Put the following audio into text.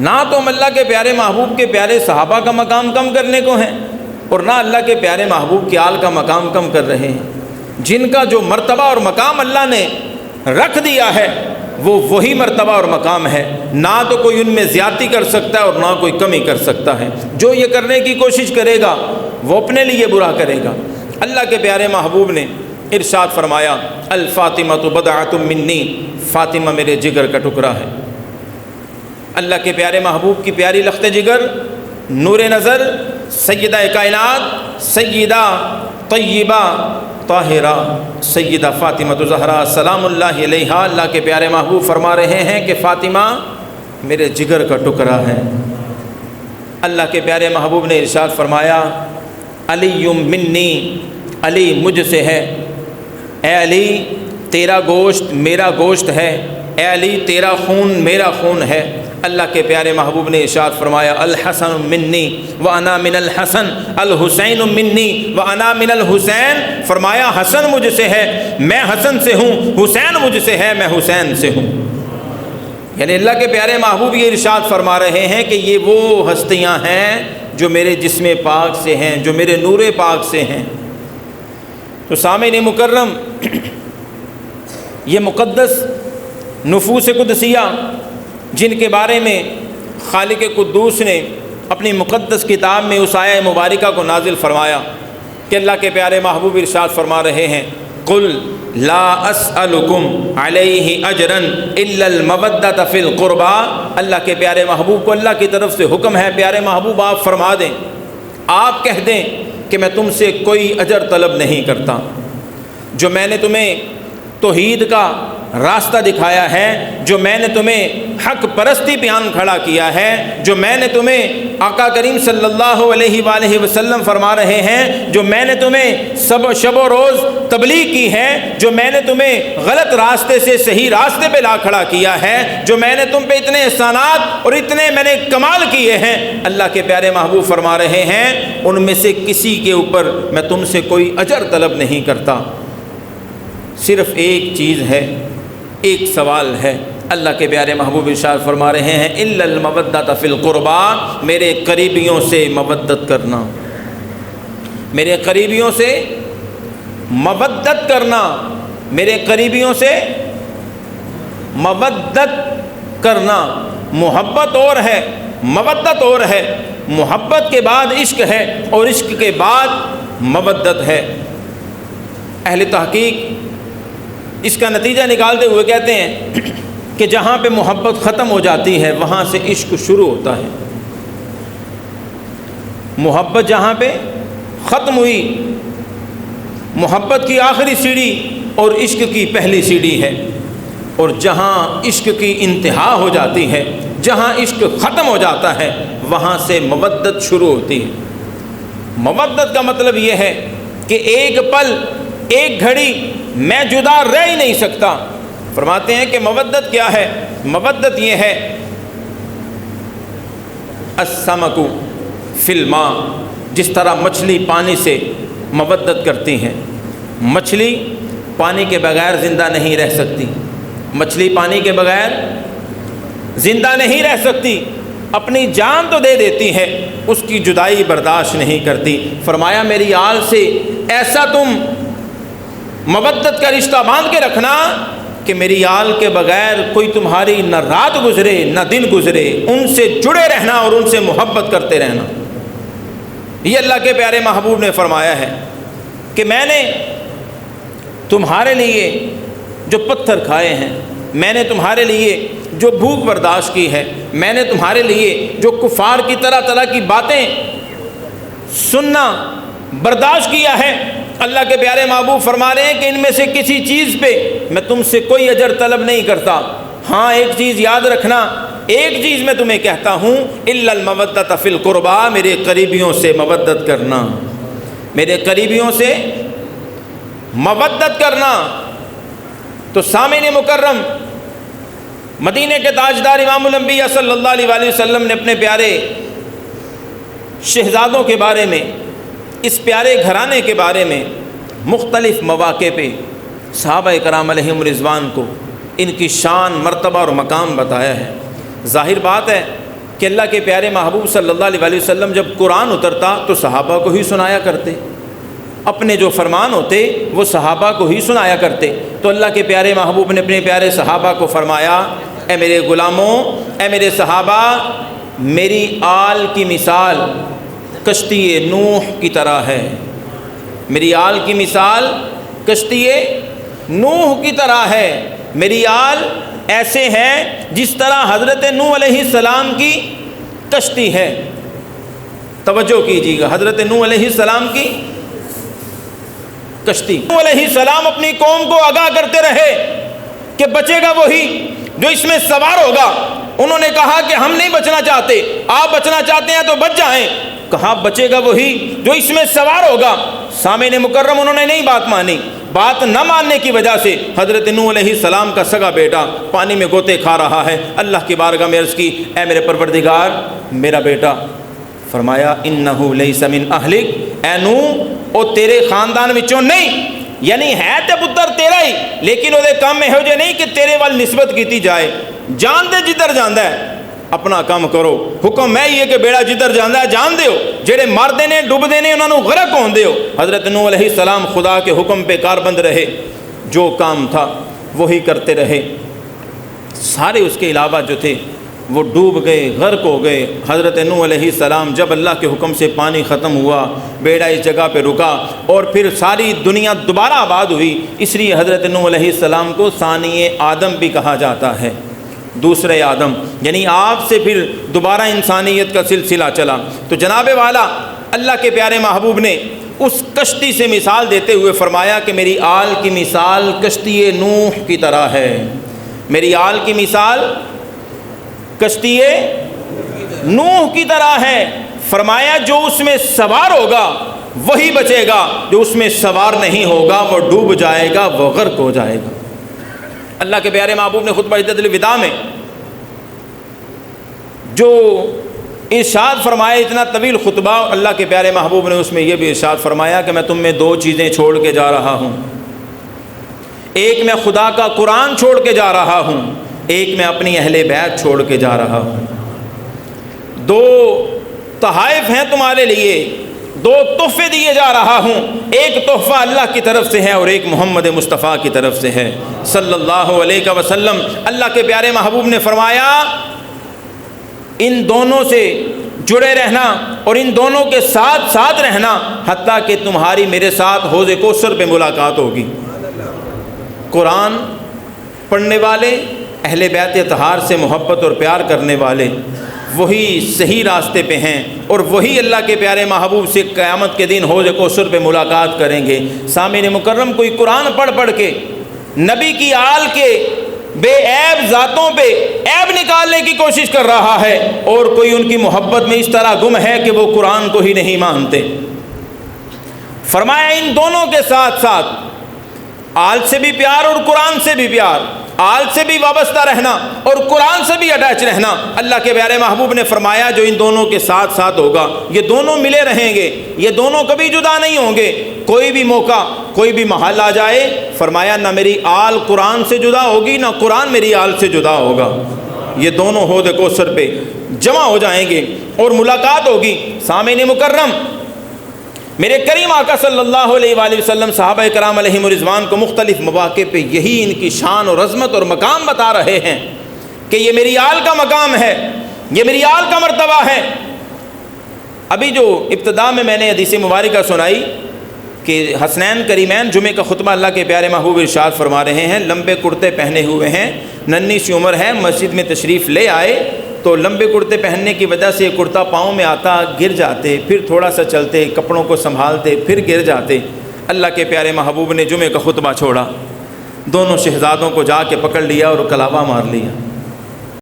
نہ تو ہم اللہ کے پیارے محبوب کے پیارے صحابہ کا مقام کم کرنے کو ہیں، اور نہ اللہ کے پیارے محبوب کے آل کا مقام کم کر رہے ہیں۔ جن کا جو مرتبہ اور مقام اللہ نے رکھ دیا ہے وہ وہی مرتبہ اور مقام ہے، نہ تو کوئی ان میں زیادتی کر سکتا ہے اور نہ کوئی کمی کر سکتا ہے۔ جو یہ کرنے کی کوشش کرے گا وہ اپنے لیے برا کرے گا۔ اللہ کے پیارے محبوب نے ارشاد فرمایا، الفاطمۃ بضعۃ منی، فاطمہ میرے جگر کا ٹکڑا ہے۔ اللہ کے پیارے محبوب کی پیاری لخت جگر، نور نظر، سیدہ کائنات، سیدہ طیبہ طاہرہ سیدہ فاطمہ زہرا سلام اللہ علیہا، اللہ کے پیارے محبوب فرما رہے ہیں کہ فاطمہ میرے جگر کا ٹکڑا ہے۔ اللہ کے پیارے محبوب نے ارشاد فرمایا، علی منی، علی مجھ سے ہے، اے علی تیرا گوشت میرا گوشت ہے، اے علی تیرا خون میرا خون ہے۔ اللہ کے پیارے محبوب نے ارشاد فرمایا، الحسن منی وانا من الحسن، الحسین منی وانا من الحسین، فرمایا حسن مجھ سے ہے میں حسن سے ہوں، حسین مجھ سے ہے میں حسین سے ہوں۔ یعنی اللہ کے پیارے محبوب یہ ارشاد فرما رہے ہیں کہ یہ وہ ہستیاں ہیں جو میرے جسم پاک سے ہیں، جو میرے نور پاک سے ہیں۔ تو سامعین مکرم، یہ مقدس نفوس قدسیہ جن کے بارے میں خالق قدوس نے اپنی مقدس کتاب میں اس آیہ مبارکہ کو نازل فرمایا کہ اللہ کے پیارے محبوب ارشاد فرما رہے ہیں، قل لا اسألکم علیہ اجرا الا المودۃ فی القربى۔ اللہ کے پیارے محبوب کو اللہ کی طرف سے حکم ہے، پیارے محبوب آپ فرما دیں، آپ کہہ دیں کہ میں تم سے کوئی اجر طلب نہیں کرتا۔ جو میں نے تمہیں توحید کا راستہ دکھایا ہے، جو میں نے تمہیں حق پرستی پہ آن کھڑا کیا ہے، جو میں نے تمہیں آقا کریم صلی اللہ علیہ وآلہ وسلم فرما رہے ہیں، جو میں نے تمہیں شب و روز تبلیغ کی ہے، جو میں نے تمہیں غلط راستے سے صحیح راستے پہ لا کھڑا کیا ہے، جو میں نے تم پہ اتنے احسانات اور اتنے میں نے کمال کیے ہیں، اللہ کے پیارے محبوب فرما رہے ہیں ان میں سے کسی کے اوپر میں تم سے کوئی اجر طلب نہیں کرتا۔ صرف ایک چیز ہے، ایک سوال ہے، اللہ کے پیارے محبوب ارشاد فرما رہے ہیں، الا المودۃ فی القربى، میرے قریبیوں سے مودت کرنا، میرے قریبیوں سے مودت کرنا، میرے قریبیوں سے مودت کرنا۔ محبت اور ہے، مودت اور ہے۔ محبت کے بعد عشق ہے اور عشق کے بعد مودت ہے۔ اہل تحقیق اس کا نتیجہ نکالتے ہوئے کہتے ہیں کہ جہاں پہ محبت ختم ہو جاتی ہے وہاں سے عشق شروع ہوتا ہے۔ محبت جہاں پہ ختم ہوئی، محبت کی آخری سیڑھی اور عشق کی پہلی سیڑھی ہے، اور جہاں عشق کی انتہا ہو جاتی ہے، جہاں عشق ختم ہو جاتا ہے وہاں سے مودت شروع ہوتی ہے۔ مودت کا مطلب یہ ہے کہ ایک پل، ایک گھڑی میں جدا رہ ہی نہیں سکتا۔ فرماتے ہیں کہ مودت کیا ہے؟ مودت یہ ہے، السمک فی الماء، جس طرح مچھلی پانی سے مودت کرتی ہیں۔ مچھلی پانی کے بغیر زندہ نہیں رہ سکتی، مچھلی پانی کے بغیر زندہ نہیں رہ سکتی، اپنی جان تو دے دیتی ہے، اس کی جدائی برداشت نہیں کرتی۔ فرمایا میری آل سے ایسا تم مودت کا رشتہ باندھ کے رکھنا کہ میری آل کے بغیر کوئی تمہاری نہ رات گزرے نہ دن گزرے، ان سے جڑے رہنا اور ان سے محبت کرتے رہنا۔ یہ اللہ کے پیارے محبوب نے فرمایا ہے کہ میں نے تمہارے لیے جو پتھر کھائے ہیں، میں نے تمہارے لیے جو بھوک برداشت کی ہے، میں نے تمہارے لیے جو کفار کی طرح طرح کی باتیں سننا برداشت کیا ہے، اللہ کے پیارے محبوب فرما رہے ہیں کہ ان میں سے کسی چیز پہ میں تم سے کوئی اجر طلب نہیں کرتا۔ ہاں ایک چیز یاد رکھنا، ایک چیز میں تمہیں کہتا ہوں، الا المودۃ فی القربى، میرے قریبیوں سے مودت کرنا، میرے قریبیوں سے مودت کرنا۔ تو سامعین مکرم، مدینے کے تاجدار امام الانبیاء صلی اللہ علیہ وآلہ وسلم نے اپنے پیارے شہزادوں کے بارے میں، اس پیارے گھرانے کے بارے میں مختلف مواقع پہ صحابہ کرام علیہم رضوان کو ان کی شان، مرتبہ اور مقام بتایا ہے۔ ظاہر بات ہے کہ اللہ کے پیارے محبوب صلی اللہ علیہ وسلم جب قرآن اترتا تو صحابہ کو ہی سنایا کرتے، اپنے جو فرمان ہوتے وہ صحابہ کو ہی سنایا کرتے۔ تو اللہ کے پیارے محبوب نے اپنے پیارے صحابہ کو فرمایا، اے میرے غلاموں، اے میرے صحابہ، میری آل کی مثال کشتی نوح کی طرح ہے۔ میری آل کی مثال کشتی نوح کی طرح ہے۔ میری آل ایسے ہے جس طرح حضرت نوح علیہ السلام کی کشتی ہے۔ توجہ کیجیے گا، حضرت نوح علیہ السلام کی کشتی۔ نوح علیہ السلام اپنی قوم کو آگاہ کرتے رہے کہ بچے گا وہی جو اس میں سوار ہوگا۔ انہوں نے کہا کہ ہم نہیں بچنا چاہتے، آپ بچنا چاہتے ہیں تو بچ جائیں۔ کہا بچے گا وہی جو اس میں سوار ہوگا۔ سامعین مکرم، انہوں نے نہیں بات مانی۔ بات نہ ماننے کی وجہ سے حضرت نوح علیہ السلام کا سگا بیٹا پانی میں گوتے کھا رہا ہے۔ اللہ کی بارگاہ میں عرض کی، اے میرے پروردگار، میرا بیٹا۔ فرمایا انہو لیس من اہلک، اے نوح او تیرے خاندان وچوں نہیں، یعنی ہے تے پتر تیرا ہی، لیکن وہ کام میں ہو جائے نہیں کہ تیرے وال نسبت کیتی جائے۔ جان دے جدھر جاندہ ہے، اپنا کام کرو۔ حکم ہے یہ کہ بیڑا جدھر جاندہ ہے جان دیو، جڑے مار دینے ڈوب دینے انہوں نے غرق ہون دیو۔ حضرت نوح علیہ السلام خدا کے حکم پہ کاربند رہے، جو کام تھا وہی کرتے رہے۔ سارے اس کے علاوہ جو تھے وہ ڈوب گئے، غرق ہو گئے۔ حضرت نوح علیہ السلام جب اللہ کے حکم سے پانی ختم ہوا، بیڑا اس جگہ پہ رکا اور پھر ساری دنیا دوبارہ آباد ہوئی۔ اس لیے حضرت نوح علیہ السلام کو ثانی آدم بھی کہا جاتا ہے، دوسرے آدم، یعنی آپ سے پھر دوبارہ انسانیت کا سلسلہ چلا۔ تو جناب والا اللہ کے پیارے محبوب نے اس کشتی سے مثال دیتے ہوئے فرمایا کہ میری آل کی مثال کشتی نوح کی طرح ہے۔ میری آل کی مثال کشتی نوح کی طرح ہے۔ فرمایا جو اس میں سوار ہوگا وہی بچے گا، جو اس میں سوار نہیں ہوگا وہ ڈوب جائے گا، وہ غرق ہو جائے گا۔ اللہ کے پیارے محبوب نے خطبہ حجۃ الوداع میں جو ارشاد فرمایا، اتنا طویل خطبہ اللہ کے پیارے محبوب نے اس میں یہ بھی ارشاد فرمایا کہ میں تم میں دو چیزیں چھوڑ کے جا رہا ہوں، ایک میں خدا کا قرآن چھوڑ کے جا رہا ہوں، ایک میں اپنی اہل بیت چھوڑ کے جا رہا ہوں۔ دو تحائف ہیں تمہارے لیے، دو تحفے دیے جا رہا ہوں، ایک تحفہ اللہ کی طرف سے ہے اور ایک محمد مصطفیٰ کی طرف سے ہے صلی اللہ علیہ وسلم۔ اللہ کے پیارے محبوب نے فرمایا ان دونوں سے جڑے رہنا اور ان دونوں کے ساتھ ساتھ رہنا حتیٰ کہ تمہاری میرے ساتھ حوض کوثر پہ ملاقات ہوگی۔ قرآن پڑھنے والے، اہل بیت اطہار سے محبت اور پیار کرنے والے، وہی صحیح راستے پہ ہیں اور وہی اللہ کے پیارے محبوب سے قیامت کے دن حوض کوثر پہ ملاقات کریں گے۔ سامعین مکرم، کوئی قرآن پڑھ پڑھ کے نبی کی آل کے بے عیب ذاتوں پہ عیب نکالنے کی کوشش کر رہا ہے اور کوئی ان کی محبت میں اس طرح گم ہے کہ وہ قرآن کو ہی نہیں مانتے۔ فرمایا ان دونوں کے ساتھ ساتھ آل سے بھی پیار اور قرآن سے بھی پیار، آل سے بھی وابستہ رہنا اور قرآن سے بھی اٹیچ رہنا۔ اللہ کے پیارے محبوب نے فرمایا جو ان دونوں کے ساتھ ساتھ ہوگا یہ دونوں ملے رہیں گے، یہ دونوں کبھی جدا نہیں ہوں گے۔ کوئی بھی موقع، کوئی بھی محل آ جائے، فرمایا نہ میری آل قرآن سے جدا ہوگی نہ قرآن میری آل سے جدا ہوگا، یہ دونوں حوض کوثر پہ جمع ہو جائیں گے اور ملاقات ہوگی۔ سامعین مکرم، میرے کریم آقا صلی اللہ علیہ وآلہ وسلم صحابہ کرام علیہم رضوان کو مختلف مواقع پہ یہی ان کی شان اور عظمت اور مقام بتا رہے ہیں کہ یہ میری آل کا مقام ہے، یہ میری آل کا مرتبہ ہے۔ ابھی جو ابتدا میں نے حدیث مبارکہ سنائی کہ حسنین کریمین جمعہ کا خطبہ اللہ کے پیارے محبوب ارشاد فرما رہے ہیں، لمبے کرتے پہنے ہوئے ہیں، ننھی سی عمر ہے، مسجد میں تشریف لے آئے تو لمبے کرتے پہننے کی وجہ سے کرتا پاؤں میں آتا، گر جاتے، پھر تھوڑا سا چلتے، کپڑوں کو سنبھالتے، پھر گر جاتے۔ اللہ کے پیارے محبوب نے جمعہ کا خطبہ چھوڑا، دونوں شہزادوں کو جا کے پکڑ لیا اور کلابہ مار لیا۔